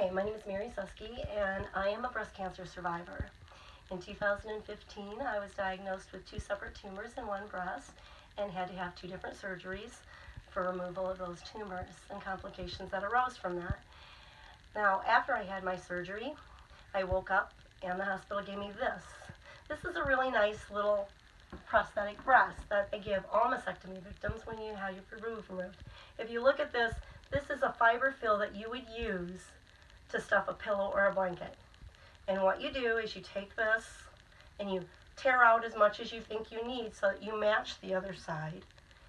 Hi, my name is Mary Suski, and I am a breast cancer survivor. In 2015, I was diagnosed with 2 separate tumors in one breast and had to have 2 different surgeries for removal of those tumors and complications that arose from that. Now, after I had my surgery, I woke up and the hospital gave me this. This is a really nice little prosthetic breast that they give all mastectomy victims when you have your boob removed. If you look at this, this is a fiber fill that you would use to stuff a pillow or a blanket. And what you do is you take this and you tear out as much as you think you need so that you match the other side,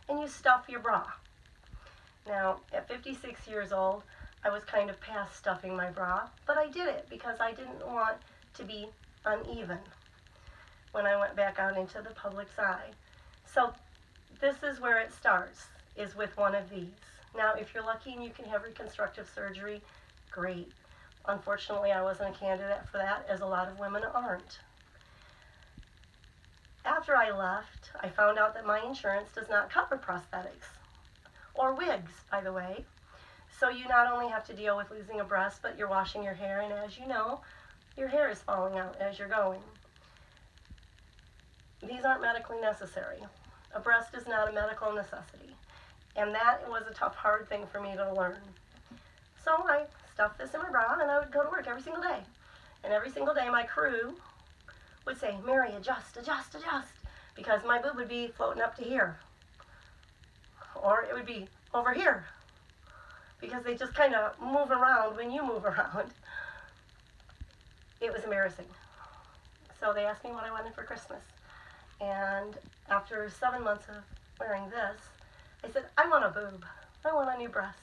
and you stuff your bra. Now, at 56 years old, I was kind of past stuffing my bra, but I did it because I didn't want to be uneven when I went back out into the public's eye. So this is where it starts, is with one of these. Now, if you're lucky and you can have reconstructive surgery, great. Unfortunately, I wasn't a candidate for that, as a lot of women aren't. After I left, I found out that my insurance does not cover prosthetics, or wigs, by the way. So you not only have to deal with losing a breast, but you're washing your hair, and as you know, your hair is falling out as you're going. These aren't medically necessary. A breast is not a medical necessity. And that was a tough, hard thing for me to learn. So I stuffed this in my bra and I would go to work every single day. And every single day my crew would say, "Mary, adjust, adjust, adjust," because my boob would be floating up to here. Or it would be over here, because they just kind of move around when you move around. It was embarrassing. So they asked me what I wanted for Christmas. And after 7 months of wearing this, I said, I want a boob. I want a new breast.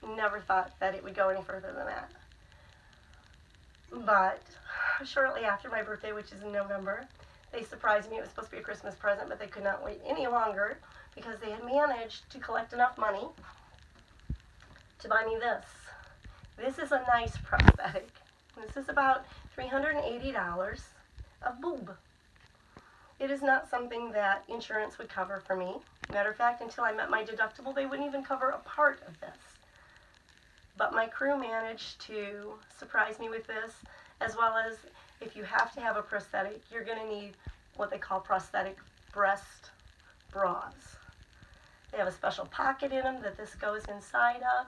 Never thought that it would go any further than that. But shortly after my birthday, which is in November, they surprised me. It was supposed to be a Christmas present, but they could not wait any longer because they had managed to collect enough money to buy me this. This is a nice prosthetic. This is about $380 of boob. It is not something that insurance would cover for me. Matter of fact, until I met my deductible, they wouldn't even cover a part of this. But my crew managed to surprise me with this, as well as if you have to have a prosthetic, you're going to need what they call prosthetic breast bras. They have a special pocket in them that this goes inside of,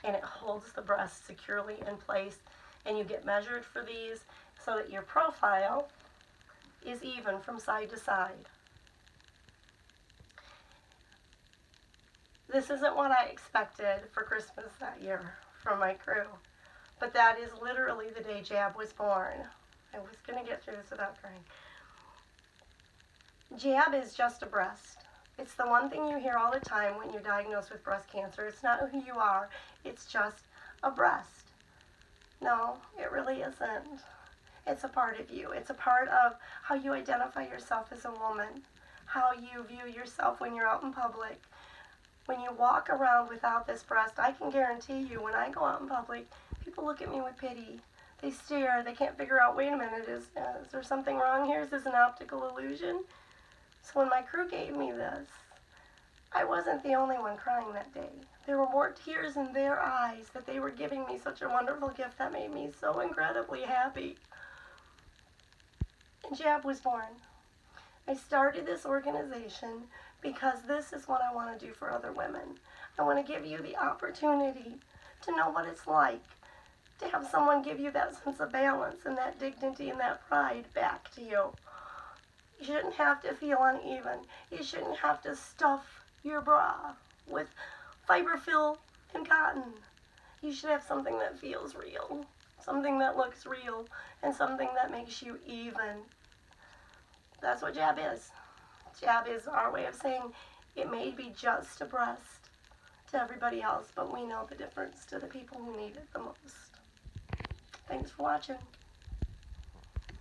and it holds the breast securely in place, and you get measured for these so that your profile is even from side to side. This isn't what I expected for Christmas that year from my crew, but that is literally the day Jab was born. I was going to get through this without crying. Jab is just a breast. It's the one thing you hear all the time when you're diagnosed with breast cancer. It's not who you are, it's just a breast. No, it really isn't. It's a part of you. It's a part of how you identify yourself as a woman, how you view yourself when you're out in public. When you walk around without this breast, I can guarantee you when I go out in public, people look at me with pity. They stare. They can't figure out, wait a minute, is there something wrong here? Is this an optical illusion? So when my crew gave me this, I wasn't the only one crying that day. There were more tears in their eyes that they were giving me such a wonderful gift that made me so incredibly happy. And Jab was born. I started this organization because this is what I want to do for other women. I want to give you the opportunity to know what it's like to have someone give you that sense of balance and that dignity and that pride back to you. You shouldn't have to feel uneven. You shouldn't have to stuff your bra with fiber fill and cotton. You should have something that feels real, something that looks real, and something that makes you even. That's what Jab is. Jab is our way of saying it may be just a breast to everybody else, but we know the difference to the people who need it the most. Thanks for watching.